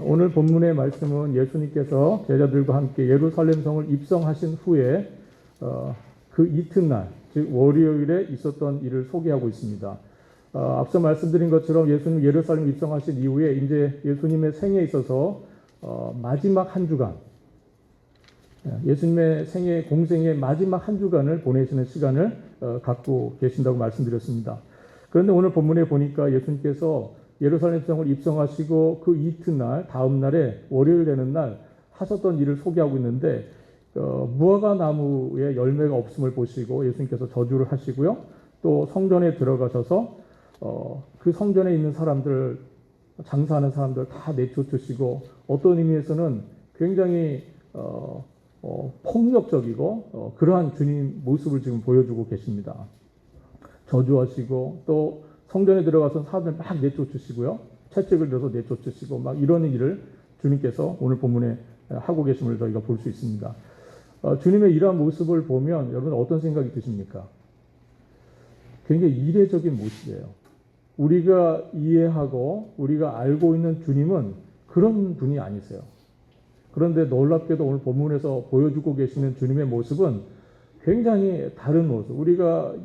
오늘 본문의 말씀은 예수님께서 제자들과 함께 예루살렘 성을 입성하신 후에 그 이튿날, 즉 월요일에 있었던 일을 소개하고 있습니다. 앞서 말씀드린 것처럼 예수님 예루살렘 입성하신 이후에 이제 예수님의 생에 있어서 마지막 한 주간, 예수님의 생애 공생의 마지막 한 주간을 보내시는 시간을 갖고 계신다고 말씀드렸습니다. 그런데 오늘 본문에 보니까 예수님께서 예루살렘 성을 입성하시고 그 이튿날, 다음 날에 월요일 되는 날 하셨던 일을 소개하고 있는데 무화과 나무에 열매가 없음을 보시고 예수님께서 저주를 하시고요. 또 성전에 들어가셔서 그 성전에 있는 사람들, 장사하는 사람들 다 내쫓으시고 어떤 의미에서는 굉장히 폭력적이고 그러한 주님 모습을 지금 보여주고 계십니다. 저주하시고 또 성전에 들어가서 사람들 막 내쫓으시고요. 채찍을 들어서 내쫓으시고 막 이런 일을 주님께서 오늘 본문에 하고 계심을 저희가 볼 수 있습니다. 주님의 이러한 모습을 보면 여러분 어떤 생각이 드십니까? 굉장히 이례적인 모습이에요. 우리가 이해하고 우리가 알고 있는 주님은 그런 분이 아니세요. 그런데 놀랍게도 오늘 본문에서 보여주고 계시는 주님의 모습은 굉장히 다른 모습. 우리가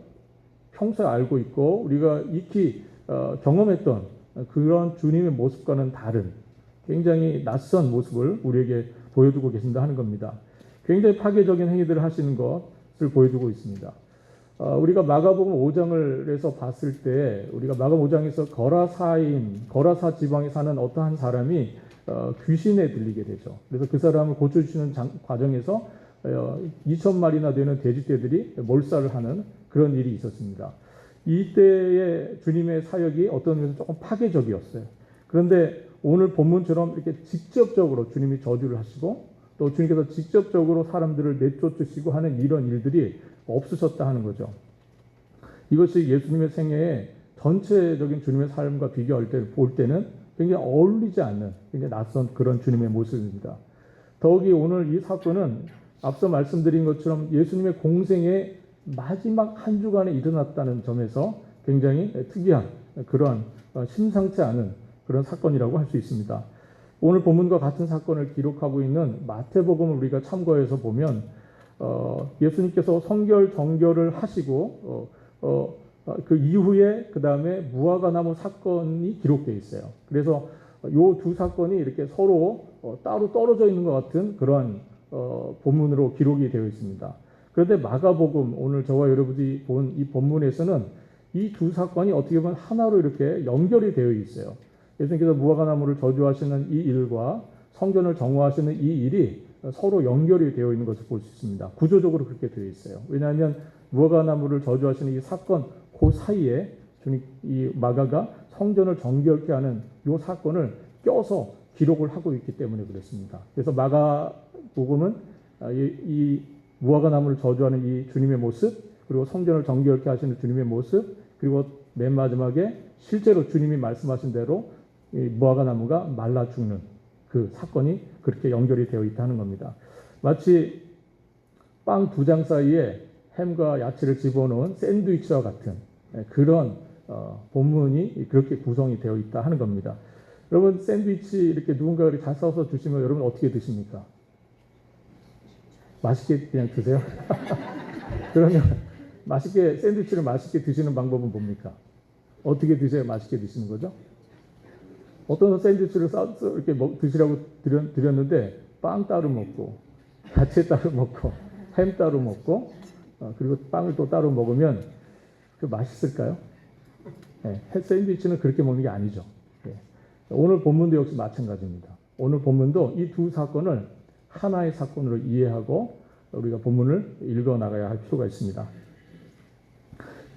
평소에 알고 있고 우리가 익히 경험했던 그런 주님의 모습과는 다른 굉장히 낯선 모습을 우리에게 보여주고 계신다 하는 겁니다. 굉장히 파괴적인 행위들을 하시는 것을 보여주고 있습니다. 우리가 마가복음 5장을 해서 봤을 때 우리가 마가복음 5장에서 거라사 지방에 사는 어떠한 사람이 귀신에 들리게 되죠. 그래서 그 사람을 고쳐주시는 과정에서 2,000마리나 되는 돼지떼들이 몰살을 하는 그런 일이 있었습니다. 이때의 주님의 사역이 어떤 면에서 조금 파괴적이었어요. 그런데 오늘 본문처럼 이렇게 직접적으로 주님이 저주를 하시고 또 주님께서 직접적으로 사람들을 내쫓으시고 하는 이런 일들이 없으셨다 하는 거죠. 이것이 예수님의 생애에 전체적인 주님의 삶과 비교할 때 볼 때는 굉장히 어울리지 않는 굉장히 낯선 그런 주님의 모습입니다. 더욱이 오늘 이 사건은 앞서 말씀드린 것처럼 예수님의 공생의 마지막 한 주간에 일어났다는 점에서 굉장히 특이한 그러한 심상치 않은 그런 사건이라고 할 수 있습니다. 오늘 본문과 같은 사건을 기록하고 있는 마태복음을 우리가 참고해서 보면 예수님께서 성결 정결을 하시고 그 이후에 그 다음에 무화과나무 사건이 기록되어 있어요. 그래서 이 두 사건이 이렇게 서로 따로 떨어져 있는 것 같은 그러한 본문으로 기록이 되어 있습니다. 그런데 마가복음 오늘 저와 여러분이 본 이 본문에서는 이 두 사건이 어떻게 보면 하나로 이렇게 연결이 되어 있어요. 예수님께서 무화과나무를 저주하시는 이 일과 성전을 정화하시는 이 일이 서로 연결이 되어 있는 것을 볼 수 있습니다. 구조적으로 그렇게 되어 있어요. 왜냐하면 무화과나무를 저주하시는 이 사건 그 사이에 주님 이 마가가 성전을 정결케 하는 이 사건을 껴서 기록을 하고 있기 때문에 그렇습니다. 그래서 마가복음은 이 무화과나무를 저주하는 이 주님의 모습, 그리고 성전을 정결케 하시는 주님의 모습, 그리고 맨 마지막에 실제로 주님이 말씀하신 대로 이 무화과나무가 말라 죽는 그 사건이 그렇게 연결이 되어 있다는 겁니다. 마치 빵 두 장 사이에 햄과 야채를 집어넣은 샌드위치와 같은 그런 본문이 그렇게 구성이 되어 있다 하는 겁니다. 여러분 샌드위치 이렇게 누군가 이렇게 다 써서 주시면 여러분 어떻게 드십니까? 맛있게 그냥 드세요? 그러면 샌드위치를 맛있게 드시는 방법은 뭡니까? 어떻게 드셔야 맛있게 드시는 거죠? 어떤 샌드위치를 싸서 이렇게 드시라고 드렸는데 빵 따로 먹고 야채 따로 먹고 햄 따로 먹고 그리고 빵을 또 따로 먹으면 그 맛있을까요? 네, 샌드위치는 그렇게 먹는 게 아니죠. 네. 오늘 본문도 역시 마찬가지입니다. 오늘 본문도 이 두 사건을 하나의 사건으로 이해하고 우리가 본문을 읽어 나가야 할 필요가 있습니다.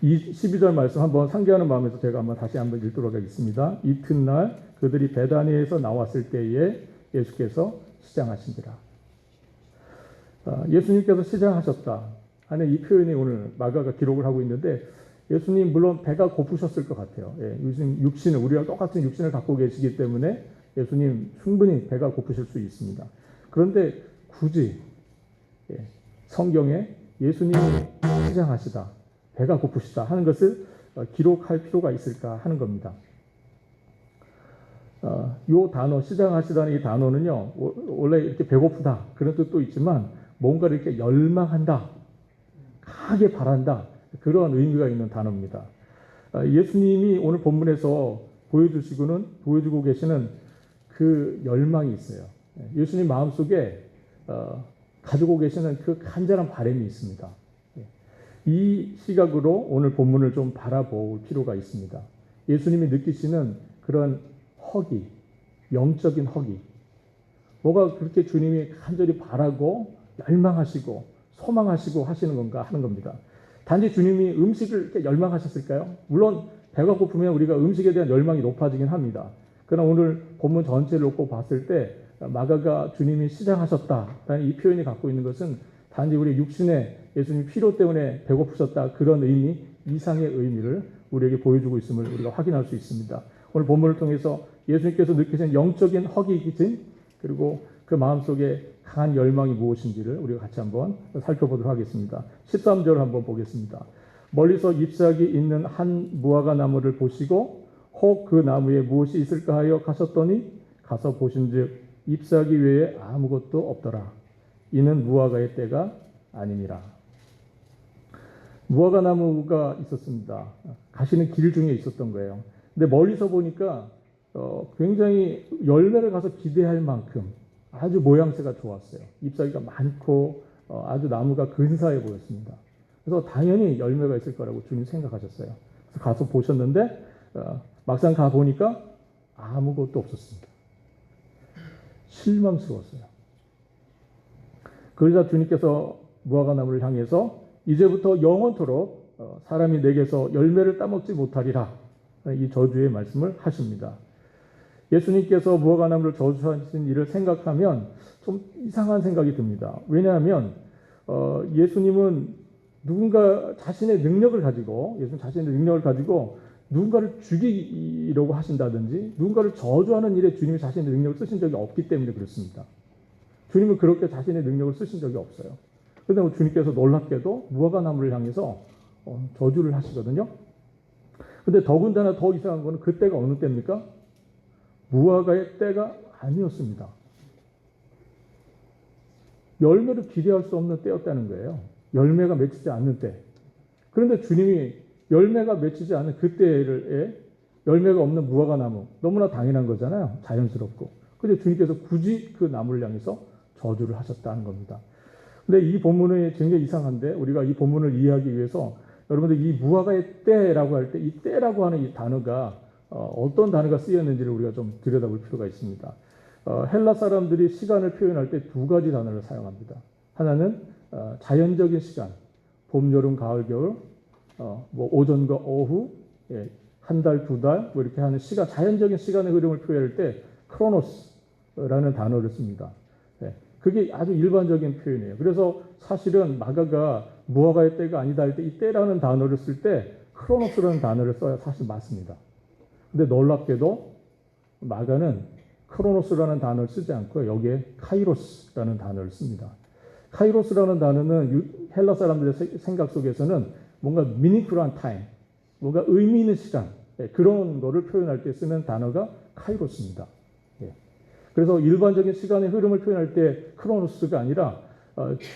이 12절 말씀 한번 상기하는 마음에서 제가 다시 한번 읽도록 하겠습니다. 이튿날 그들이 베다니에서 나왔을 때에 예수께서 시장하신지라. 예수님께서 시장하셨다 하는 이 표현이 오늘 마가가 기록을 하고 있는데 예수님 물론 배가 고프셨을 것 같아요. 요즘 육신을 우리랑 똑같은 육신을 갖고 계시기 때문에 예수님 충분히 배가 고프실 수 있습니다. 그런데 굳이 성경에 예수님이 시장하시다, 배가 고프시다 하는 것을 기록할 필요가 있을까 하는 겁니다. 요 단어, 시장하시다는 이 단어는요, 원래 이렇게 배고프다 그런 뜻도 있지만 뭔가를 이렇게 열망한다, 강하게 바란다, 그런 의미가 있는 단어입니다. 예수님이 오늘 본문에서 보여주고 계시는 그 열망이 있어요. 예수님 마음속에 가지고 계시는 그 간절한 바람이 있습니다. 이 시각으로 오늘 본문을 좀 바라볼 필요가 있습니다. 예수님이 느끼시는 그런 허기, 영적인 허기, 뭐가 그렇게 주님이 간절히 바라고 열망하시고 소망하시고 하시는 건가 하는 겁니다. 단지 주님이 음식을 이렇게 열망하셨을까요? 물론 배가 고프면 우리가 음식에 대한 열망이 높아지긴 합니다. 그러나 오늘 본문 전체를 놓고 봤을 때 마가가 주님이 시장하셨다라는 이 표현이 갖고 있는 것은 단지 우리 육신의 예수님 필요 때문에 배고프셨다 그런 의미 이상의 의미를 우리에게 보여주고 있음을 우리가 확인할 수 있습니다. 오늘 본문을 통해서 예수님께서 느끼신 영적인 허기이신 그리고 그 마음속에 강한 열망이 무엇인지를 우리가 같이 한번 살펴보도록 하겠습니다. 13절 한번 보겠습니다. 멀리서 잎사귀 있는 한 무화과 나무를 보시고 혹 그 나무에 무엇이 있을까 하여 가셨더니 가서 보신즉 잎사귀 외에 아무것도 없더라. 이는 무화과의 때가 아니니라. 무화과 나무가 있었습니다. 가시는 길 중에 있었던 거예요. 근데 멀리서 보니까 굉장히 열매를 가서 기대할 만큼 아주 모양새가 좋았어요. 잎사귀가 많고 아주 나무가 근사해 보였습니다. 그래서 당연히 열매가 있을 거라고 주님 생각하셨어요. 그래서 가서 보셨는데 막상 가 보니까 아무것도 없었습니다. 실망스러웠어요. 그러자 주님께서 무화과 나무를 향해서 이제부터 영원토록 사람이 내게서 열매를 따먹지 못하리라 이 저주의 말씀을 하십니다. 예수님께서 무화과 나무를 저주하신 일을 생각하면 좀 이상한 생각이 듭니다. 왜냐하면 예수님은 누군가 자신의 능력을 가지고 누군가를 죽이려고 하신다든지 누군가를 저주하는 일에 주님이 자신의 능력을 쓰신 적이 없기 때문에 그렇습니다. 주님은 그렇게 자신의 능력을 쓰신 적이 없어요. 그런데 주님께서 놀랍게도 무화과 나무를 향해서 저주를 하시거든요. 근데 더군다나 더 이상한 거는 그 때가 어느 때입니까? 무화과의 때가 아니었습니다. 열매를 기대할 수 없는 때였다는 거예요. 열매가 맺히지 않는 때. 그런데 주님이 열매가 맺히지 않은 그 때에 열매가 없는 무화과 나무, 너무나 당연한 거잖아요. 자연스럽고. 근데 주님께서 굳이 그 나무를 향해서 저주를 하셨다는 겁니다. 근데 이 본문이 굉장히 이상한데 우리가 이 본문을 이해하기 위해서 여러분들 이 무화과의 때라고 할 때 이 때라고 하는 이 단어가 어떤 단어가 쓰였는지를 우리가 좀 들여다볼 필요가 있습니다. 헬라 사람들이 시간을 표현할 때 두 가지 단어를 사용합니다. 하나는 자연적인 시간, 봄, 여름, 가을, 겨울, 뭐 오전과 오후, 한 달, 두 달, 뭐 이렇게 하는 시간, 자연적인 시간의 흐름을 표현할 때 크로노스라는 단어를 씁니다. 그게 아주 일반적인 표현이에요. 그래서 사실은 마가가 무화과의 때가 아니다 할 때 이 때라는 단어를 쓸 때 크로노스라는 단어를 써야 사실 맞습니다. 근데 놀랍게도 마가는 크로노스라는 단어를 쓰지 않고 여기에 카이로스라는 단어를 씁니다. 카이로스라는 단어는 헬라 사람들의 생각 속에서는 뭔가 미니풀한 타임, 뭔가 의미 있는 시간, 그런 거를 표현할 때 쓰는 단어가 카이로스입니다. 그래서 일반적인 시간의 흐름을 표현할 때 크로노스가 아니라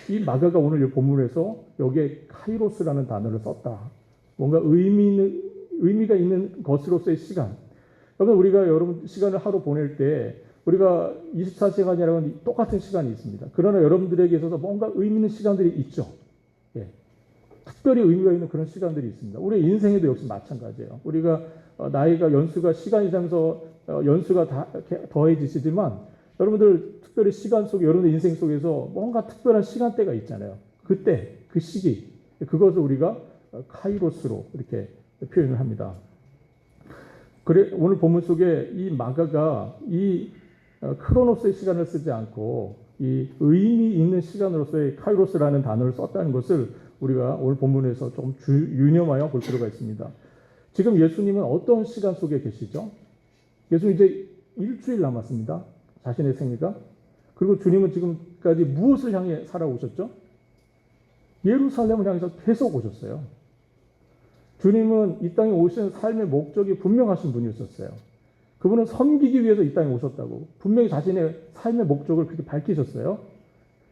이 마가가 오늘 이 본문에서 여기에 카이로스라는 단어를 썼다. 뭔가 의미가 있는 것으로서의 시간. 여러분 시간을 하루 보낼 때 우리가 24시간이라는 똑같은 시간이 있습니다. 그러나 여러분들에게 있어서 뭔가 의미 있는 시간들이 있죠. 특별히 의미가 있는 그런 시간들이 있습니다. 우리 인생에도 역시 마찬가지예요. 우리가 나이가 연수가 시간이 지나면서 연수가 다 더해지시지만 여러분들 특별히 시간 속에 여러분들 인생 속에서 뭔가 특별한 시간대가 있잖아요. 그때 그 시기 그것을 우리가 카이로스로 이렇게 표현을 합니다. 그래 오늘 본문 속에 이 마가가 이 크로노스의 시간을 쓰지 않고 이 의미 있는 시간으로서의 카이로스라는 단어를 썼다는 것을 우리가 오늘 본문에서 조금 유념하여 볼 필요가 있습니다. 지금 예수님은 어떤 시간 속에 계시죠? 예수님 이제 일주일 남았습니다. 자신의 생애가. 그리고 주님은 지금까지 무엇을 향해 살아오셨죠? 예루살렘을 향해서 계속 오셨어요. 주님은 이 땅에 오신 삶의 목적이 분명하신 분이었어요. 그분은 섬기기 위해서 이 땅에 오셨다고 분명히 자신의 삶의 목적을 그렇게 밝히셨어요.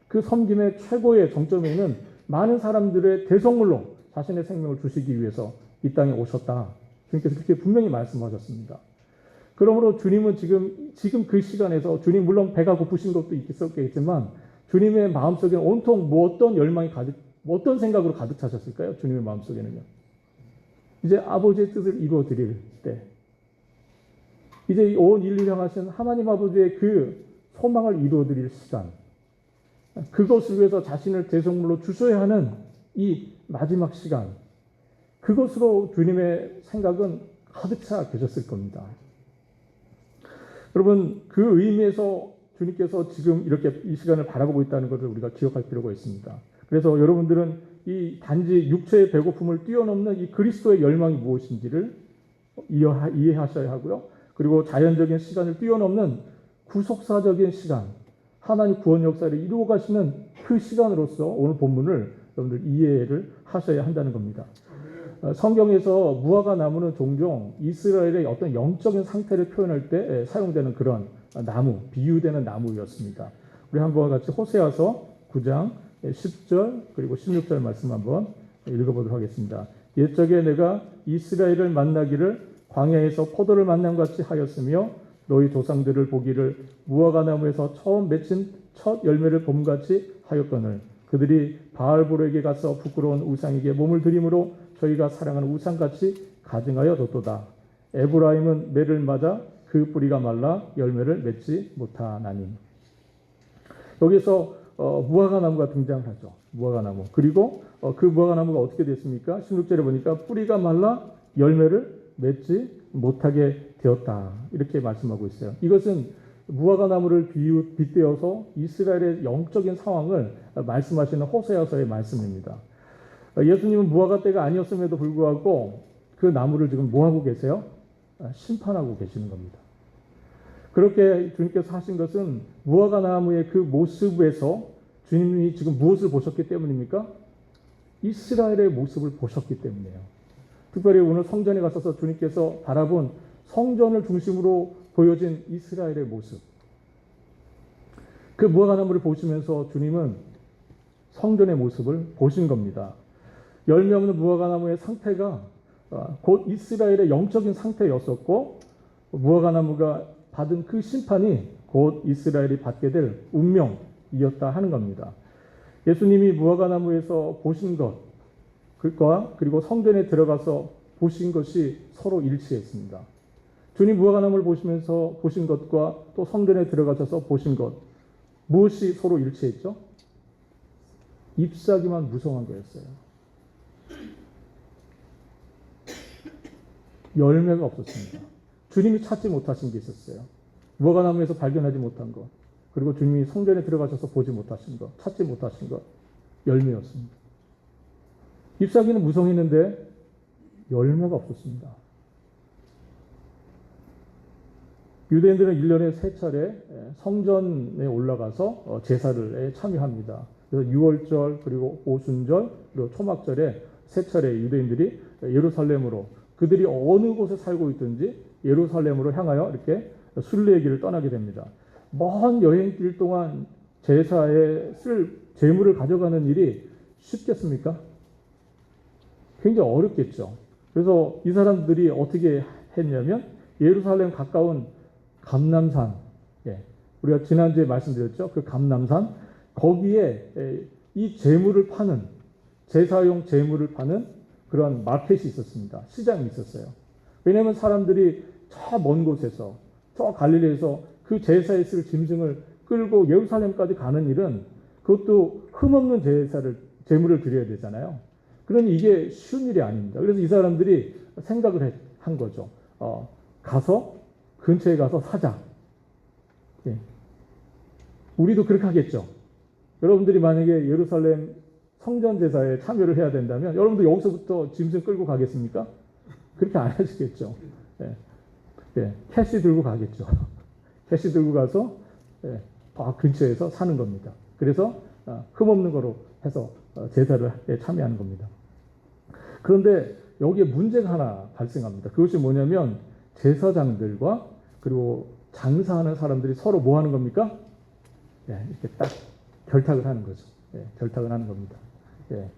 그 섬김의 최고의 정점에는 많은 사람들의 대성물로 자신의 생명을 주시기 위해서 이 땅에 오셨다. 주님께서 그렇게 분명히 말씀하셨습니다. 그러므로 주님은 지금 그 시간에서 주님 물론 배가 고프신 것도 있었겠지만 주님의 마음속에는 온통 어떤 열망이 어떤 생각으로 가득 차셨을까요? 주님의 마음속에는요. 이제 아버지의 뜻을 이루어 드릴 때, 이제 온 인류를 향하신 하나님 아버지의 그 소망을 이루어 드릴 시간, 그것을 위해서 자신을 대성물로 주셔야 하는 이 마지막 시간, 그것으로 주님의 생각은 가득 차 계셨을 겁니다. 여러분, 그 의미에서 주님께서 지금 이렇게 이 시간을 바라보고 있다는 것을 우리가 기억할 필요가 있습니다. 그래서 여러분들은 이 단지 육체의 배고픔을 뛰어넘는 이 그리스도의 열망이 무엇인지를 이해하셔야 하고요. 그리고 자연적인 시간을 뛰어넘는 구속사적인 시간, 하나님 구원 역사를 이루어 가시는 그 시간으로서 오늘 본문을 여러분들 이해를 하셔야 한다는 겁니다. 성경에서 무화과 나무는 종종 이스라엘의 어떤 영적인 상태를 표현할 때 사용되는 그런 나무, 비유되는 나무였습니다. 우리 한번 같이 호세아서 9장 10절 그리고 16절 말씀 한번 읽어보도록 하겠습니다. 옛적에 내가 이스라엘을 만나기를 광야에서 포도를 만난 것 같이 하였으며 너희 조상들을 보기를 무화과 나무에서 처음 맺힌 첫 열매를 봄같이 하였거늘 그들이 바알보르에게 가서 부끄러운 우상에게 몸을 들임으로 저희가 사랑하는 우상같이 가증하여 뒀도다. 에브라임은 매를 맞아 그 뿌리가 말라 열매를 맺지 못하나니. 여기서 무화과 나무가 등장하죠. 무화과 나무. 그리고 그 무화과 나무가 어떻게 됐습니까? 16절에 보니까 뿌리가 말라 열매를 맺지 못하게 되었다. 이렇게 말씀하고 있어요. 이것은 무화과 나무를 빗대어서 이스라엘의 영적인 상황을 말씀하시는 호세아서의 말씀입니다. 예수님은 무화과 때가 아니었음에도 불구하고 그 나무를 지금 뭐 하고 계세요? 심판하고 계시는 겁니다. 그렇게 주님께서 하신 것은 무화과 나무의 그 모습에서 주님이 지금 무엇을 보셨기 때문입니까? 이스라엘의 모습을 보셨기 때문이에요. 특별히 오늘 성전에 가셔서 주님께서 바라본 성전을 중심으로 보여진 이스라엘의 모습. 그 무화과 나무를 보시면서 주님은 성전의 모습을 보신 겁니다. 열매 없는 무화과 나무의 상태가 곧 이스라엘의 영적인 상태였었고 무화과 나무가 받은 그 심판이 곧 이스라엘이 받게 될 운명이었다 하는 겁니다. 예수님이 무화과 나무에서 보신 것과 그리고 성전에 들어가서 보신 것이 서로 일치했습니다. 주님 무화과 나무를 보시면서 보신 것과 또 성전에 들어가셔서 보신 것 무엇이 서로 일치했죠? 잎사귀만 무성한 거였어요. 열매가 없었습니다. 주님이 찾지 못하신 게 있었어요. 무화과 나무에서 발견하지 못한 것, 그리고 주님이 성전에 들어가셔서 보지 못하신 것, 찾지 못하신 것, 열매였습니다. 잎사귀는 무성했는데 열매가 없었습니다. 유대인들은 1년에 3차례 성전에 올라가서 제사를 참여합니다. 그래서 6월절, 그리고 오순절, 그리고 초막절에 3차례 유대인들이 예루살렘으로 그들이 어느 곳에 살고 있든지 예루살렘으로 향하여 이렇게 순례의 길을 떠나게 됩니다. 먼 여행길 동안 제사에 쓸 제물을 가져가는 일이 쉽겠습니까? 굉장히 어렵겠죠. 그래서 이 사람들이 어떻게 했냐면 예루살렘 가까운 감람산, 우리가 지난주에 말씀드렸죠. 그 감람산, 거기에 이 제물을 파는, 제사용 제물을 파는 그런 마켓이 있었습니다. 시장이 있었어요. 왜냐하면 사람들이 저 먼 곳에서, 저 갈릴리에서 그 제사에 쓸 짐승을 끌고 예루살렘까지 가는 일은 그것도 흠없는 제물을 드려야 되잖아요. 그러니 이게 쉬운 일이 아닙니다. 그래서 이 사람들이 생각을 한 거죠. 가서 근처에 가서 사자. 우리도 그렇게 하겠죠. 여러분들이 만약에 예루살렘 성전 제사에 참여를 해야 된다면 여러분도 여기서부터 짐승 끌고 가겠습니까? 그렇게 안 하시겠죠. 캐시 들고 가겠죠. 캐시 들고 가서 근처에서 사는 겁니다. 그래서 흠없는 거로 해서 제사를 참여하는 겁니다. 그런데 여기에 문제가 하나 발생합니다. 그것이 뭐냐면 제사장들과 그리고 장사하는 사람들이 서로 뭐 하는 겁니까? 예, 이렇게 딱 결탁을 하는 거죠. 예, 결탁을 하는 겁니다. 예,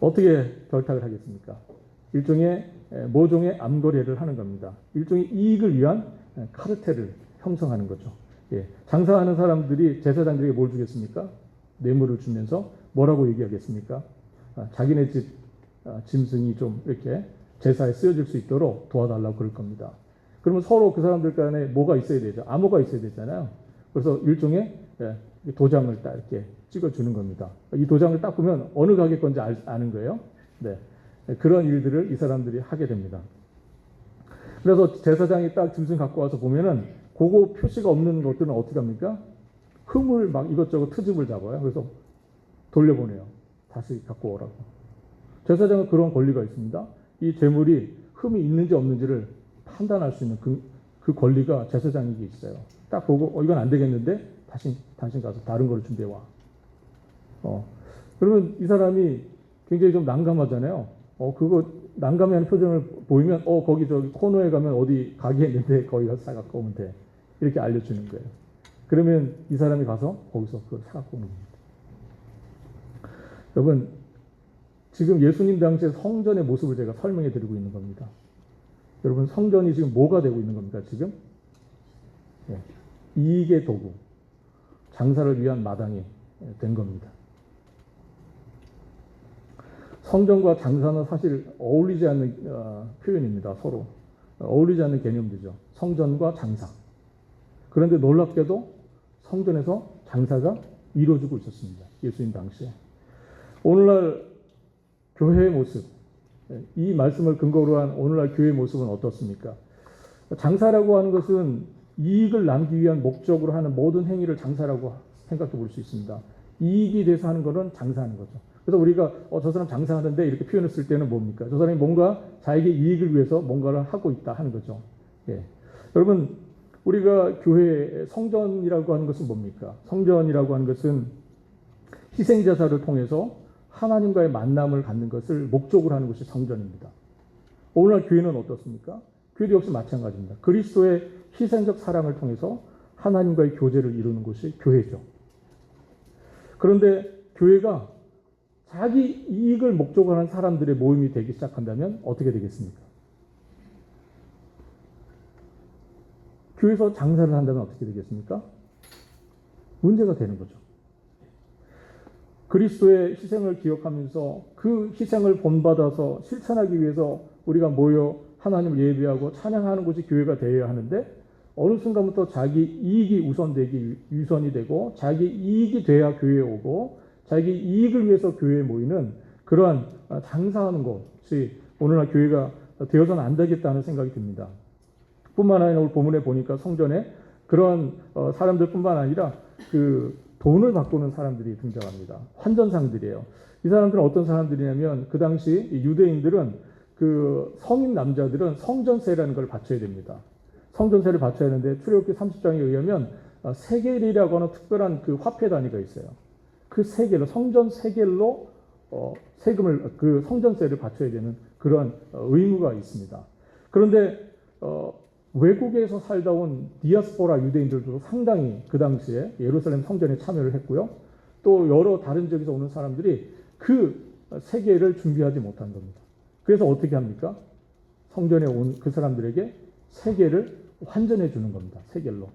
어떻게 결탁을 하겠습니까? 일종의 모종의 암거래를 하는 겁니다. 일종의 이익을 위한 카르텔을 형성하는 거죠. 예, 장사하는 사람들이 제사장들에게 뭘 주겠습니까? 뇌물을 주면서 뭐라고 얘기하겠습니까? 자기네 집 짐승이 좀 이렇게 제사에 쓰여질 수 있도록 도와달라고 그럴 겁니다. 그러면 서로 그 사람들 간에 뭐가 있어야 되죠? 암호가 있어야 되잖아요. 그래서 일종의 도장을 딱 이렇게 찍어주는 겁니다. 이 도장을 딱 보면 어느 가게 건지 아는 거예요. 네. 그런 일들을 이 사람들이 하게 됩니다. 그래서 제사장이 딱 짐승 갖고 와서 보면은 그거 표시가 없는 것들은 어떻게 합니까? 흠을 막 이것저것 트집을 잡아요. 그래서 돌려보내요. 다시 갖고 오라고. 제사장은 그런 권리가 있습니다. 이 재물이 흠이 있는지 없는지를 판단할 수 있는 그 권리가 제사장에게 있어요. 딱 보고 이건 안 되겠는데 당신 가서 다른 거를 준비해 와. 그러면 이 사람이 굉장히 좀 난감하잖아요. 그거 난감해하는 표정을 보이면 거기 저기 코너에 가면 어디 가게 있는데 거기 가서 사갖고 오면 돼. 이렇게 알려주는 거예요. 그러면 이 사람이 가서 거기서 그걸 사갖고 오는 겁니다. 여러분, 지금 예수님 당시에 성전의 모습을 제가 설명해 드리고 있는 겁니다. 여러분, 성전이 지금 뭐가 되고 있는 겁니까, 지금? 예, 이익의 도구, 장사를 위한 마당이 된 겁니다. 성전과 장사는 사실 어울리지 않는 표현입니다. 서로 어울리지 않는 개념들이죠. 성전과 장사. 그런데 놀랍게도 성전에서 장사가 이루어지고 있었습니다. 예수님 당시에. 오늘날 교회의 모습, 이 말씀을 근거로 한 오늘날 교회의 모습은 어떻습니까? 장사라고 하는 것은 이익을 남기 위한 목적으로 하는 모든 행위를 장사라고 생각해 볼 수 있습니다. 이익이 돼서 하는 것은 장사하는 거죠. 그래서 우리가 저 사람 장사하는데 이렇게 표현을 쓸 때는 뭡니까? 저 사람이 뭔가 자기의 이익을 위해서 뭔가를 하고 있다 하는 거죠. 예. 여러분, 우리가 교회 성전이라고 하는 것은 뭡니까? 성전이라고 하는 것은 희생제사를 통해서 하나님과의 만남을 갖는 것을 목적으로 하는 것이 성전입니다. 오늘날 교회는 어떻습니까? 교회도 역시 마찬가지입니다. 그리스도의 희생적 사랑을 통해서 하나님과의 교제를 이루는 것이 교회죠. 그런데 교회가 자기 이익을 목적으로 하는 사람들의 모임이 되기 시작한다면 어떻게 되겠습니까? 교회에서 장사를 한다면 어떻게 되겠습니까? 문제가 되는 거죠. 그리스도의 희생을 기억하면서 그 희생을 본받아서 실천하기 위해서 우리가 모여 하나님을 예배하고 찬양하는 곳이 교회가 되어야 하는데 어느 순간부터 자기 이익이 우선이 되고 자기 이익이 돼야 교회에 오고 자기 이익을 위해서 교회에 모이는 그러한 장사하는 것이 오늘날 교회가 되어서는 안 되겠다는 생각이 듭니다. 뿐만 아니라 오늘 본문에 보니까 성전에 그러한 사람들뿐만 아니라 그 돈을 바꾸는 사람들이 등장합니다. 환전상들이에요. 이 사람들은 어떤 사람들이냐면 그 당시 유대인들은 그 성인 남자들은 성전세라는 걸 바쳐야 됩니다. 성전세를 바쳐야 하는데 출애굽기 30장에 의하면 세겔이라고 하는 특별한 그 화폐 단위가 있어요. 그 세겔로 성전 세겔로 세금을 그 성전세를 바쳐야 되는 그런 의무가 있습니다. 그런데 외국에서 살다 온 디아스포라 유대인들도 상당히 그 당시에 예루살렘 성전에 참여를 했고요. 또 여러 다른 지역에서 오는 사람들이 그 세계를 준비하지 못한 겁니다. 그래서 어떻게 합니까? 성전에 온 그 사람들에게 세계를 환전해 주는 겁니다. 세겔로.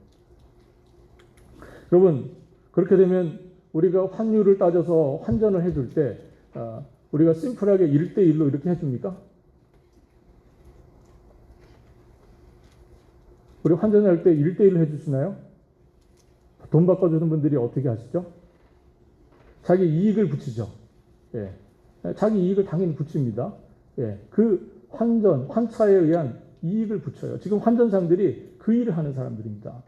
여러분, 그렇게 되면 우리가 환율을 따져서 환전을 해줄 때 우리가 심플하게 1대1로 이렇게 해줍니까? 우리 환전할 때 1대1로 해주시나요? 돈 바꿔주는 분들이 어떻게 하시죠? 자기 이익을 붙이죠. 예. 자기 이익을 당연히 붙입니다. 예. 그 환차에 의한 이익을 붙여요. 지금 환전상들이 그 일을 하는 사람들입니다.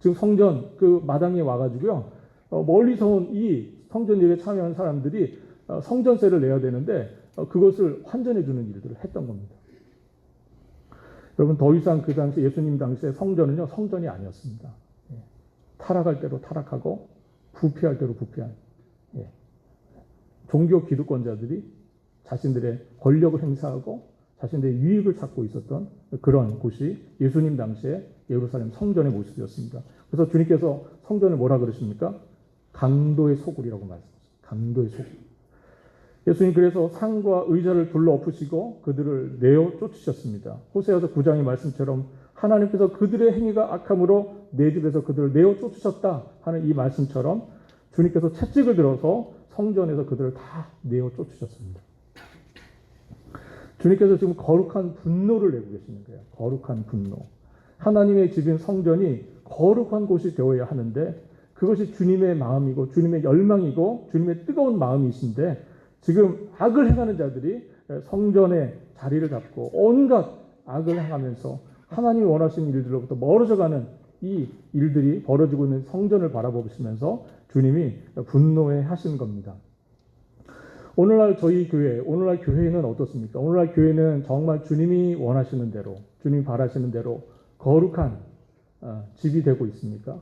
지금 성전 그 마당에 와가지고요. 멀리서 온 이 성전 예배에 참여하는 사람들이 성전세를 내야 되는데 그것을 환전해주는 일들을 했던 겁니다. 여러분, 더 이상 그 당시 예수님 당시에 성전은요, 성전이 아니었습니다. 예. 타락할 대로 타락하고 부패할 대로 부패한 종교 기득권자들이 자신들의 권력을 행사하고 자신들의 유익을 찾고 있었던 그런 곳이 예수님 당시에 예루살렘 성전의 모습이었습니다. 그래서 주님께서 성전을 뭐라 그러십니까? 강도의 소굴이라고 말씀하셨어요. 강도의 소굴. 예수님 그래서 상과 의자를 둘러 엎으시고 그들을 내어 쫓으셨습니다. 호세아서 9장의 말씀처럼 하나님께서 그들의 행위가 악함으로 내 집에서 그들을 내어 쫓으셨다 하는 이 말씀처럼 주님께서 채찍을 들어서 성전에서 그들을 다 내어 쫓으셨습니다. 주님께서 지금 거룩한 분노를 내고 계시는 거예요. 거룩한 분노. 하나님의 집인 성전이 거룩한 곳이 되어야 하는데 그것이 주님의 마음이고 주님의 열망이고 주님의 뜨거운 마음이신데 지금 악을 행하는 자들이 성전의 자리를 잡고 온갖 악을 행하면서 하나님이 원하시는 일들로부터 멀어져가는 이 일들이 벌어지고 있는 성전을 바라보시면서 주님이 분노해 하신 겁니다. 오늘날 저희 교회, 오늘날 교회는 어떻습니까? 오늘날 교회는 정말 주님이 원하시는 대로, 주님이 바라시는 대로 거룩한 집이 되고 있습니까?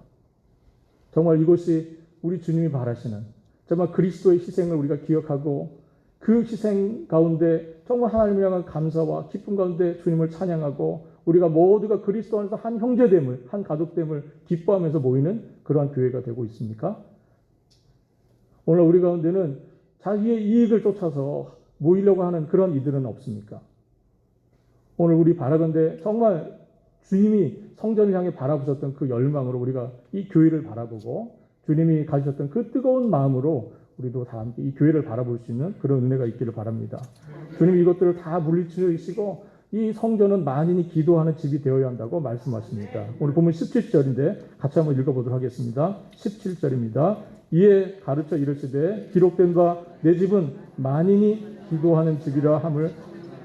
정말 이것이 우리 주님이 바라시는 정말 그리스도의 희생을 우리가 기억하고 그 희생 가운데 정말 하나님을 향한 감사와 기쁨 가운데 주님을 찬양하고 우리가 모두가 그리스도 안에서 한 형제됨을, 한 가족됨을 기뻐하면서 모이는 그러한 교회가 되고 있습니까? 오늘 우리 가운데는 자기의 이익을 쫓아서 모이려고 하는 그런 이들은 없습니까? 오늘 우리 바라건대 정말 주님이 성전을 향해 바라보셨던 그 열망으로 우리가 이 교회를 바라보고 주님이 가지셨던 그 뜨거운 마음으로 우리도 다 함께 이 교회를 바라볼 수 있는 그런 은혜가 있기를 바랍니다. 주님이 이것들을 다 물리치시고 이 성전은 만인이 기도하는 집이 되어야 한다고 말씀하십니다. 오늘 보면 17절인데 같이 한번 읽어보도록 하겠습니다. 17절입니다. 이에 가르쳐 이르시되 기록된 바 내 집은 만인이 기도하는 집이라 함을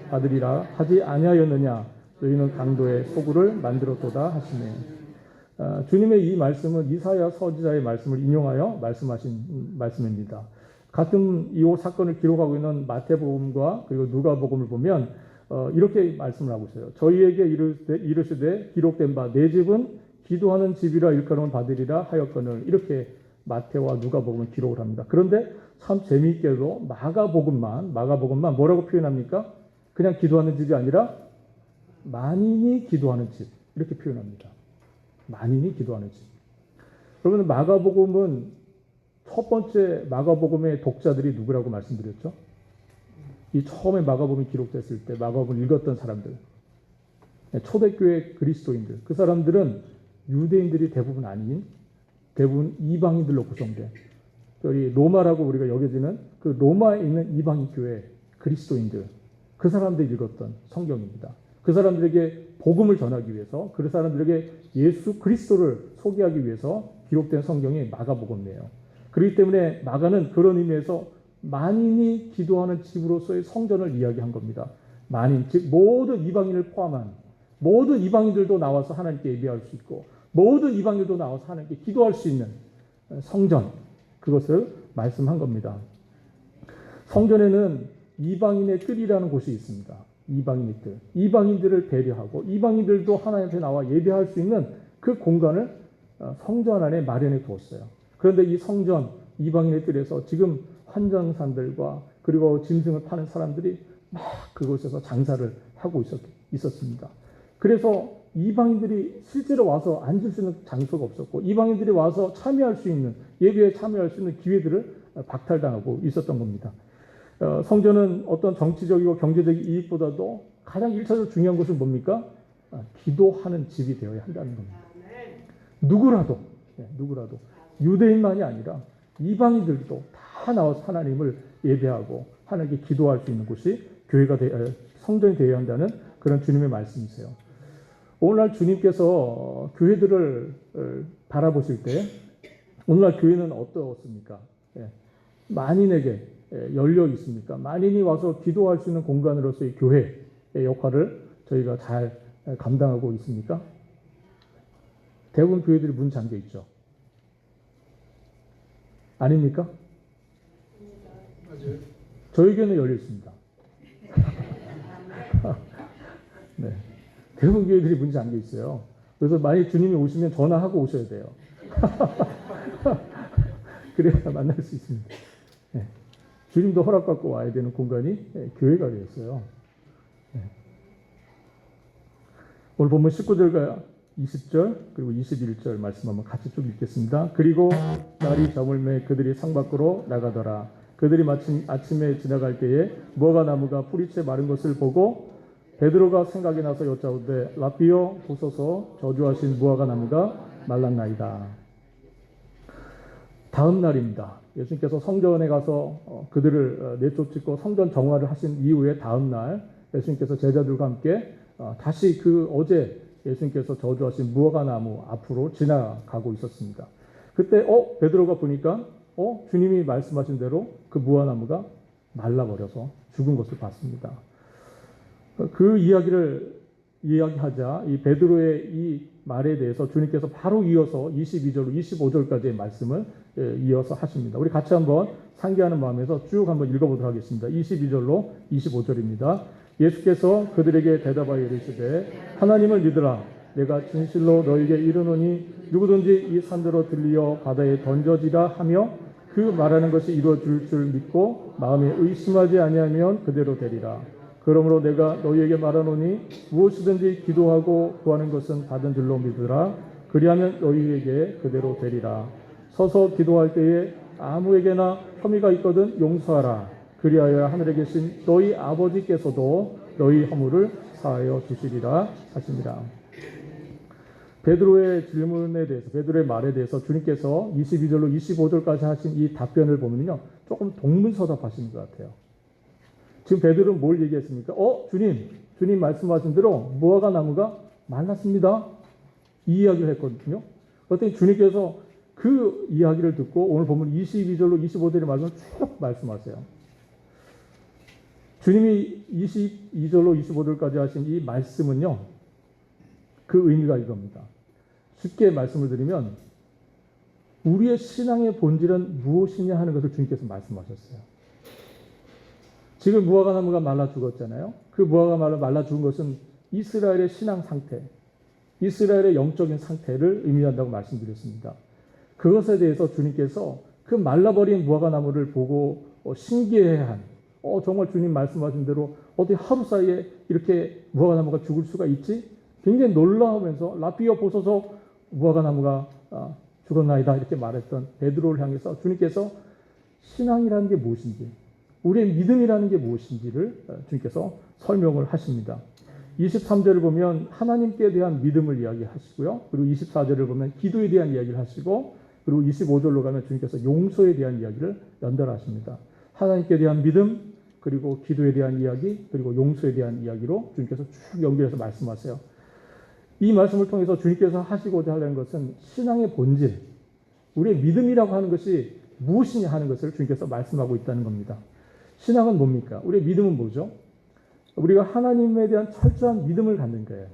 받으리라 하지 아니하였느냐 너희는 강도의 소굴을 만들었도다 하시네. 주님의 이 말씀은 이사야 선지자의 말씀을 인용하여 말씀하신 말씀입니다. 같은 이 사건을 기록하고 있는 마태복음과 그리고 누가복음을 보면 이렇게 말씀을 하고 있어요. 저희에게 이르시되 기록된 바 내 집은 기도하는 집이라 일컬음을 받으리라 하였거늘 이렇게 마태와 누가복음은 기록을 합니다. 그런데 참 재미있게도 마가복음만 뭐라고 표현합니까? 그냥 기도하는 집이 아니라 만인이 기도하는 집 이렇게 표현합니다. 만인이 기도하는 집. 그러면 마가복음은 첫 번째 마가복음의 독자들이 누구라고 말씀드렸죠? 이 처음에 마가복음이 기록됐을 때 마가복음을 읽었던 사람들, 초대교회 그리스도인들, 그 사람들은 유대인들이 대부분 아닌 대부분 이방인들로 구성된 여기 로마라고 우리가 여겨지는 그 로마에 있는 이방인 교회 그리스도인들, 그 사람들이 읽었던 성경입니다. 그 사람들에게 복음을 전하기 위해서, 그 사람들에게 예수 그리스도를 소개하기 위해서 기록된 성경이 마가복음이에요. 그렇기 때문에 마가는 그런 의미에서 만인이 기도하는 집으로서의 성전을 이야기한 겁니다. 만인, 즉 모든 이방인을 포함한 모든 이방인들도 나와서 하나님께 예배할 수 있고 모든 이방인들도 나와서 하나님께 기도할 수 있는 성전, 그것을 말씀한 겁니다. 성전에는 이방인의 뜰이라는 곳이 있습니다. 이방인의 뜰. 이방인들을 배려하고 이방인들도 하나님 앞에 나와 예배할 수 있는 그 공간을 성전 안에 마련해 두었어요. 그런데 이 성전, 이방인의 뜰에서 지금 환장산들과 그리고 짐승을 파는 사람들이 막 그곳에서 장사를 하고 있었습니다. 그래서 이방인들이 실제로 와서 앉을 수 있는 장소가 없었고 이방인들이 와서 참여할 수 있는 예배에 참여할 수 있는 기회들을 박탈당하고 있었던 겁니다. 성전은 어떤 정치적이고 경제적인 이익보다도 가장 1차적으로 중요한 것은 뭡니까? 기도하는 집이 되어야 한다는 겁니다. 누구라도 유대인만이 아니라 이방인들도 다 나와서 하나님을 예배하고 하나님께 기도할 수 있는 곳이 성전이 되어야 한다는 그런 주님의 말씀이세요. 오늘날 주님께서 교회들을 바라보실 때 오늘날 교회는 어떻습니까? 만인에게 열려 있습니까? 만인이 와서 기도할 수 있는 공간으로서의 교회의 역할을 저희가 잘 감당하고 있습니까? 대부분 교회들이 문 잠겨 있죠. 아닙니까? 맞아요. 저희 교회는 열려 있습니다. 네. 대부분 교회들이 문 잠겨 있어요. 그래서 만약 주님이 오시면 전화하고 오셔야 돼요. 그래야 만날 수 있습니다. 네. 주님도 허락받고 와야 되는 공간이 교회가 되었어요. 네. 오늘 본문 19절과 20절 그리고 21절 말씀 한번 같이 쭉 읽겠습니다. 그리고 날이 저물매 그들이 상 밖으로 나가더라. 그들이 마침 아침에 지나갈 때에 무화과 나무가 뿌리채 마른 것을 보고 베드로가 생각이 나서 여짜오되 라삐여 보소서 저주하신 무화과 나무가 말랐나이다. 다음 날입니다. 예수님께서 성전에 가서 그들을 내쫓고 성전 정화를 하신 이후에 다음 날 예수님께서 제자들과 함께 다시 그 어제 예수님께서 저주하신 무화과 나무 앞으로 지나가고 있었습니다. 그때 베드로가 보니까 주님이 말씀하신 대로 그 무화과 나무가 말라버려서 죽은 것을 봤습니다. 그 이야기를 이야기하자 이 베드로의 이 말에 대해서 주님께서 바로 이어서 22절로 25절까지의 말씀을 이어서 하십니다. 우리 같이 한번 상기하는 마음에서 쭉 한번 읽어보도록 하겠습니다. 22절로 25절입니다. 예수께서 그들에게 대답하여 이르시되 하나님을 믿으라. 내가 진실로 너에게 이르노니 누구든지 이 산대로 들리어 바다에 던져지라 하며 그 말하는 것이 이루어질 줄 믿고 마음에 의심하지 아니하면 그대로 되리라. 그러므로 내가 너희에게 말하노니 무엇이든지 기도하고 구하는 것은 받은 줄로 믿으라. 그리하면 너희에게 그대로 되리라. 서서 기도할 때에 아무에게나 혐의가 있거든 용서하라. 그리하여 하늘에 계신 너희 아버지께서도 너희 허물을 사하여 주시리라 하십니다. 베드로의 질문에 대해서, 베드로의 말에 대해서 주님께서 22절로 25절까지 하신 이 답변을 보면요, 조금 동문서답하시는 것 같아요. 지금 베드로는 뭘 얘기했습니까? 주님 말씀하신 대로 무화과 나무가 말랐습니다. 이 이야기를 했거든요. 그랬더니 주님께서 그 이야기를 듣고 오늘 보면 22절로 25절의 말씀을 쭉 말씀하세요. 주님이 22절로 25절까지 하신 이 말씀은요, 그 의미가 이겁니다. 쉽게 말씀을 드리면 우리의 신앙의 본질은 무엇이냐 하는 것을 주님께서 말씀하셨어요. 지금 무화과 나무가 말라 죽었잖아요. 그 무화과 나무가 말라 죽은 것은 이스라엘의 신앙 상태, 이스라엘의 영적인 상태를 의미한다고 말씀드렸습니다. 그것에 대해서 주님께서 그 말라버린 무화과 나무를 보고 신기해한, 정말 주님 말씀하신 대로 어떻게 하루 사이에 이렇게 무화과 나무가 죽을 수가 있지? 굉장히 놀라우면서 라삐어 보소서 무화과 나무가 죽었나이다 이렇게 말했던 베드로를 향해서 주님께서 신앙이라는 게 무엇인지, 우리의 믿음이라는 게 무엇인지를 주님께서 설명을 하십니다. 23절을 보면 하나님께 대한 믿음을 이야기하시고요. 그리고 24절을 보면 기도에 대한 이야기를 하시고, 그리고 25절로 가면 주님께서 용서에 대한 이야기를 연달아하십니다. 하나님께 대한 믿음, 그리고 기도에 대한 이야기, 그리고 용서에 대한 이야기로 주님께서 쭉 연결해서 말씀하세요. 이 말씀을 통해서 주님께서 하시고자 하는 것은 신앙의 본질, 우리의 믿음이라고 하는 것이 무엇이냐 하는 것을 주님께서 말씀하고 있다는 겁니다. 신앙은 뭡니까? 우리의 믿음은 뭐죠? 우리가 하나님에 대한 철저한 믿음을 갖는 거예요.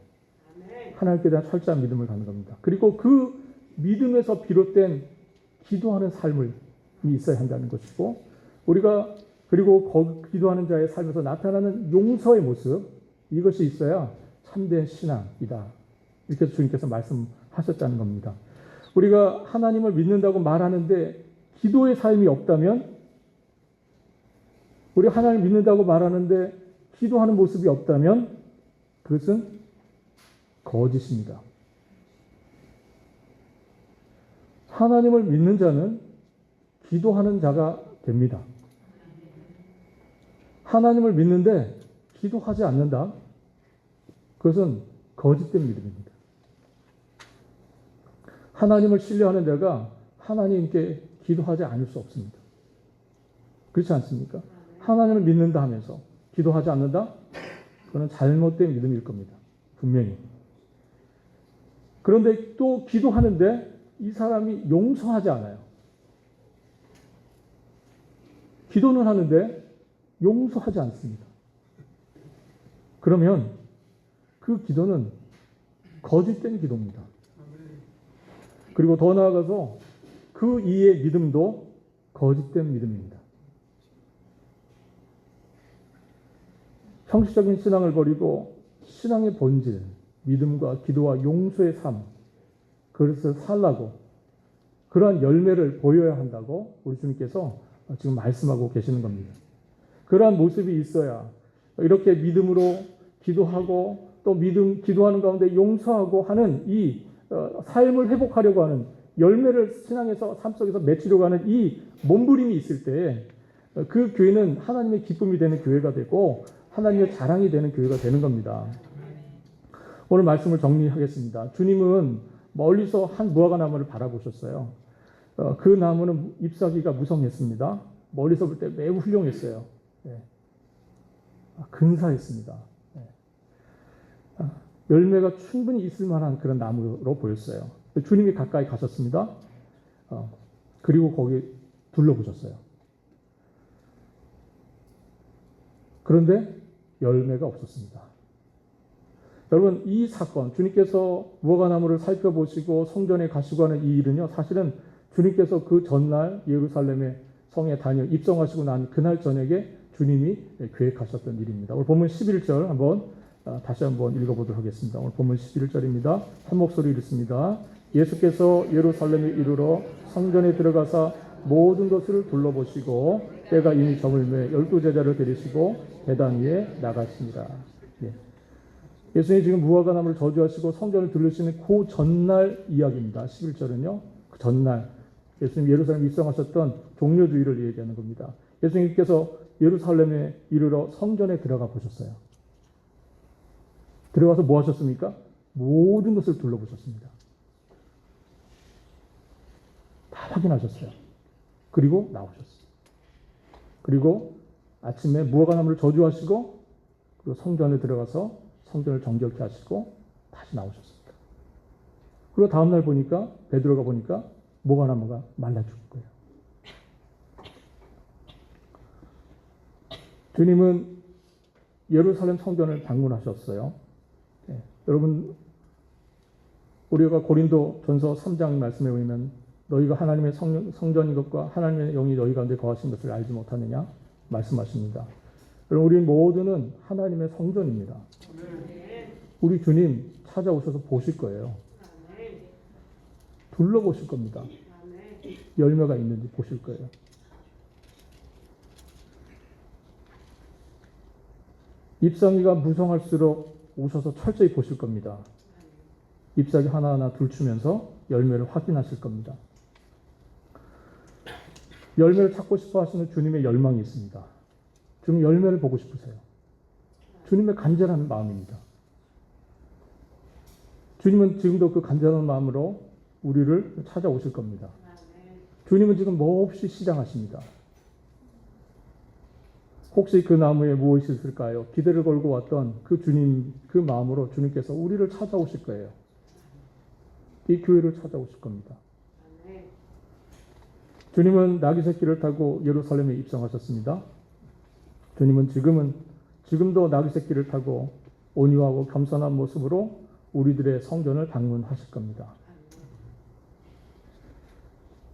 하나님께 대한 철저한 믿음을 갖는 겁니다. 그리고 그 믿음에서 비롯된 기도하는 삶이 있어야 한다는 것이고, 우리가 그리고 기도하는 자의 삶에서 나타나는 용서의 모습, 이것이 있어야 참된 신앙이다. 이렇게 주님께서 말씀하셨다는 겁니다. 우리가 하나님을 믿는다고 말하는데 기도의 삶이 없다면, 우리 하나님을 믿는다고 말하는데 기도하는 모습이 없다면 그것은 거짓입니다. 하나님을 믿는 자는 기도하는 자가 됩니다. 하나님을 믿는데 기도하지 않는다? 그것은 거짓된 믿음입니다. 하나님을 신뢰하는 자가 하나님께 기도하지 않을 수 없습니다. 그렇지 않습니까? 하나님을 믿는다 하면서 기도하지 않는다? 그건 잘못된 믿음일 겁니다. 분명히. 그런데 또 기도하는데 이 사람이 용서하지 않아요. 기도는 하는데 용서하지 않습니다. 그러면 그 기도는 거짓된 기도입니다. 그리고 더 나아가서 그 이의 믿음도 거짓된 믿음입니다. 형식적인 신앙을 버리고 신앙의 본질, 믿음과 기도와 용서의 삶, 그것을 살라고, 그러한 열매를 보여야 한다고 우리 주님께서 지금 말씀하고 계시는 겁니다. 그러한 모습이 있어야 이렇게 믿음으로 기도하고 또 믿음, 기도하는 가운데 용서하고 하는 이 삶을 회복하려고 하는 열매를 신앙에서 삶 속에서 맺으려고 하는 이 몸부림이 있을 때 그 교회는 하나님의 기쁨이 되는 교회가 되고 하나님의 자랑이 되는 교회가 되는 겁니다. 오늘 말씀을 정리하겠습니다. 주님은 멀리서 한 무화과 나무를 바라보셨어요. 그 나무는 잎사귀가 무성했습니다. 멀리서 볼 때 매우 훌륭했어요. 근사했습니다. 열매가 충분히 있을 만한 그런 나무로 보였어요. 주님이 가까이 가셨습니다. 그리고 거기 둘러보셨어요. 그런데 열매가 없었습니다. 여러분, 이 사건, 주님께서 무화과 나무를 살펴보시고 성전에 가시고 하는 이 일은요, 사실은 주님께서 그 전날 예루살렘의 성에 다녀 입성하시고 난 그날 저녁에 주님이 계획하셨던 일입니다. 오늘 본문 11절 한번 다시 한번 읽어보도록 하겠습니다. 오늘 본문 11절입니다. 한 목소리 읽습니다. 예수께서 예루살렘에 이르러 성전에 들어가사 모든 것을 둘러보시고 때가 이미 저물매 12제자를 데리시고 배단 위에 나가십니다. 예수님이 지금 무화과 나무를 저주하시고 성전을 둘러시는 그 전날 이야기입니다. 11절은요. 그 전날 예수님 예루살렘에 입성하셨던 종료주의를 얘기하는 겁니다. 예수님께서 예루살렘에 이르러 성전에 들어가 보셨어요. 들어가서 뭐 하셨습니까? 모든 것을 둘러보셨습니다. 다 확인하셨어요. 그리고 나오셨어요. 그리고 아침에 무화과 나무를 저주하시고 그리고 성전에 들어가서 성전을 정결케 하시고 다시 나오셨습니다. 그리고 다음날 보니까 베드로가 보니까 무화과 나무가 말라 죽은 거예요. 주님은 예루살렘 성전을 방문하셨어요. 여러분, 우리가 고린도 전서 3장 말씀에 보면 너희가 하나님의 성전인 것과 하나님의 영이 너희 가운데 거하신 것을 알지 못하느냐 말씀하십니다. 여러분, 우리 모두는 하나님의 성전입니다. 우리 주님 찾아오셔서 보실 거예요. 둘러보실 겁니다. 열매가 있는지 보실 거예요. 잎사귀가 무성할수록 오셔서 철저히 보실 겁니다. 잎사귀 하나하나 둘추면서 열매를 확인하실 겁니다. 열매를 찾고 싶어 하시는 주님의 열망이 있습니다. 주님 열매를 보고 싶으세요. 주님의 간절한 마음입니다. 주님은 지금도 그 간절한 마음으로 우리를 찾아오실 겁니다. 주님은 지금 몹시 시장하십니다. 혹시 그 나무에 무엇이 있을까요? 기대를 걸고 왔던 그 주님, 그 마음으로 주님께서 우리를 찾아오실 거예요. 이 교회를 찾아오실 겁니다. 주님은 나귀 새끼를 타고 예루살렘에 입성하셨습니다. 주님은 지금도 나귀 새끼를 타고 온유하고 겸손한 모습으로 우리들의 성전을 방문하실 겁니다.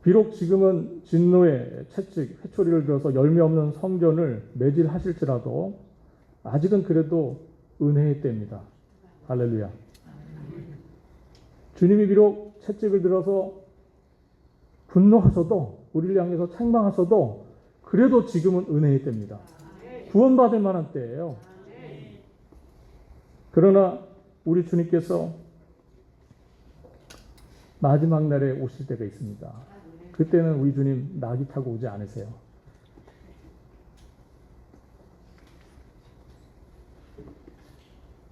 비록 지금은 진노의 채찍, 회초리를 들어서 열매 없는 성전을 매질하실지라도 아직은 그래도 은혜의 때입니다. 할렐루야. 주님이 비록 채찍을 들어서 분노하셔도 우리를 향해서 책망하셔도 그래도 지금은 은혜의 때입니다. 구원받을 만한 때예요. 그러나 우리 주님께서 마지막 날에 오실 때가 있습니다. 그때는 우리 주님 나귀 타고 오지 않으세요.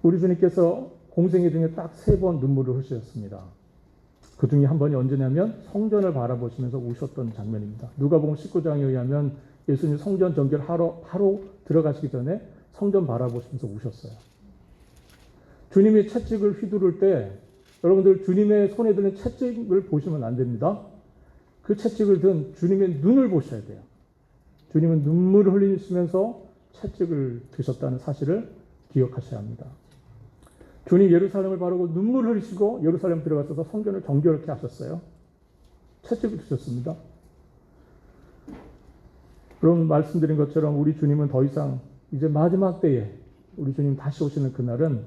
우리 주님께서 공생애 중에 딱 3번 눈물을 흘리셨습니다. 그 중에 한 번이 언제냐면 성전을 바라보시면서 우셨던 장면입니다. 누가복음 19장에 의하면 예수님 성전 정결하러 바로 들어가시기 전에 성전 바라보시면서 우셨어요. 주님이 채찍을 휘두를 때 여러분들 주님의 손에 드는 채찍을 보시면 안 됩니다. 그 채찍을 든 주님의 눈을 보셔야 돼요. 주님은 눈물을 흘리시면서 채찍을 드셨다는 사실을 기억하셔야 합니다. 주님 예루살렘을 바르고 눈물을 흘리시고 예루살렘 들어가셔서 성전을 정결케 하셨어요. 채찍을 드셨습니다. 그럼 말씀드린 것처럼 우리 주님은 더 이상 이제 마지막 때에 우리 주님 다시 오시는 그날은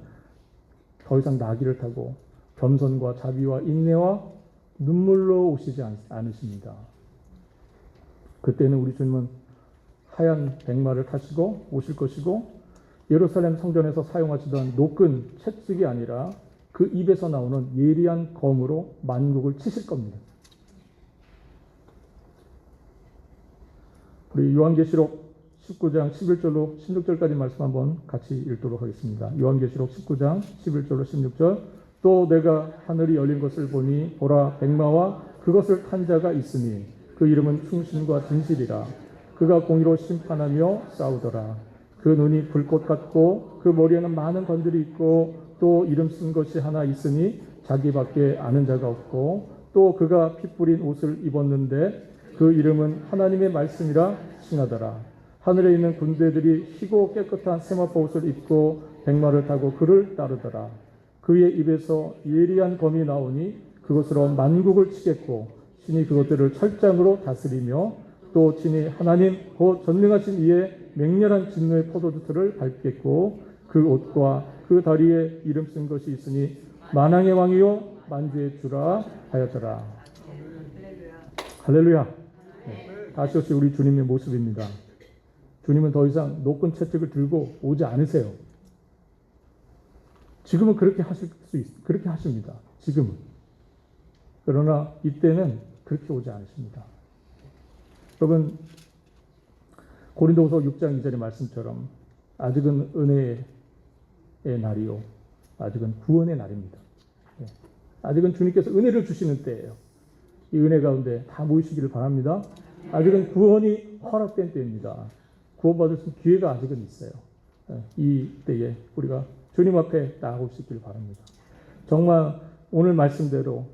더 이상 나귀를 타고 겸손과 자비와 인내와 눈물로 오시지 않으십니다. 그때는 우리 주님은 하얀 백마를 타시고 오실 것이고 예루살렘 성전에서 사용하시던 노끈 채찍이 아니라 그 입에서 나오는 예리한 검으로 만국을 치실 겁니다. 우리 요한계시록 19장 11절로 16절까지 말씀 한번 같이 읽도록 하겠습니다. 요한계시록 19장 11절로 16절. 또 내가 하늘이 열린 것을 보니 보라 백마와 그것을 탄 자가 있으니 그 이름은 충신과 진실이라. 그가 공의로 심판하며 싸우더라. 그 눈이 불꽃 같고 그 머리에는 많은 건들이 있고 또 이름 쓴 것이 하나 있으니 자기밖에 아는 자가 없고 또 그가 피 뿌린 옷을 입었는데 그 이름은 하나님의 말씀이라 칭하더라. 하늘에 있는 군대들이 희고 깨끗한 세마포 옷을 입고 백마를 타고 그를 따르더라. 그의 입에서 예리한 검이 나오니 그것으로 만국을 치겠고 신이 그것들을 철장으로 다스리며 또 친히 하나님 곧 전능하신 이의 맹렬한 진노의 포도주틀을 밟겠고 그 옷과 그 다리에 이름 쓴 것이 있으니 만왕의 왕이요 만주의 주라 하였더라. 할렐루야. 네, 다시 역시 우리 주님의 모습입니다. 주님은 더 이상 노끈 채찍을 들고 오지 않으세요. 지금은 그렇게 그렇게 하십니다. 지금은. 그러나 이때는 그렇게 오지 않으십니다. 여러분, 고린도후서 6장 2절의 말씀처럼 아직은 은혜의 날이요, 아직은 구원의 날입니다. 아직은 주님께서 은혜를 주시는 때예요. 이 은혜 가운데 다 모이시기를 바랍니다. 아직은 구원이 허락된 때입니다. 구원받을 수 있는 기회가 아직은 있어요. 이 때에 우리가 주님 앞에 나아올 수 있기를 바랍니다. 정말 오늘 말씀대로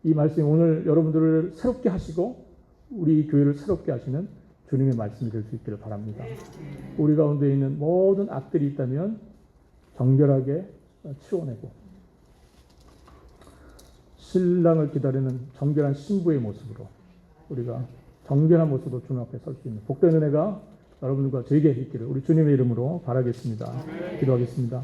이 말씀이 오늘 여러분들을 새롭게 하시고 우리 교회를 새롭게 하시는 주님의 말씀이 될 수 있기를 바랍니다. 우리 가운데 있는 모든 악들이 있다면 정결하게 치워내고 신랑을 기다리는 정결한 신부의 모습으로 우리가 정결한 모습으로 주님 앞에 설 수 있는 복된 은혜가 여러분들과 저에게 있기를 우리 주님의 이름으로 바라겠습니다. 기도하겠습니다.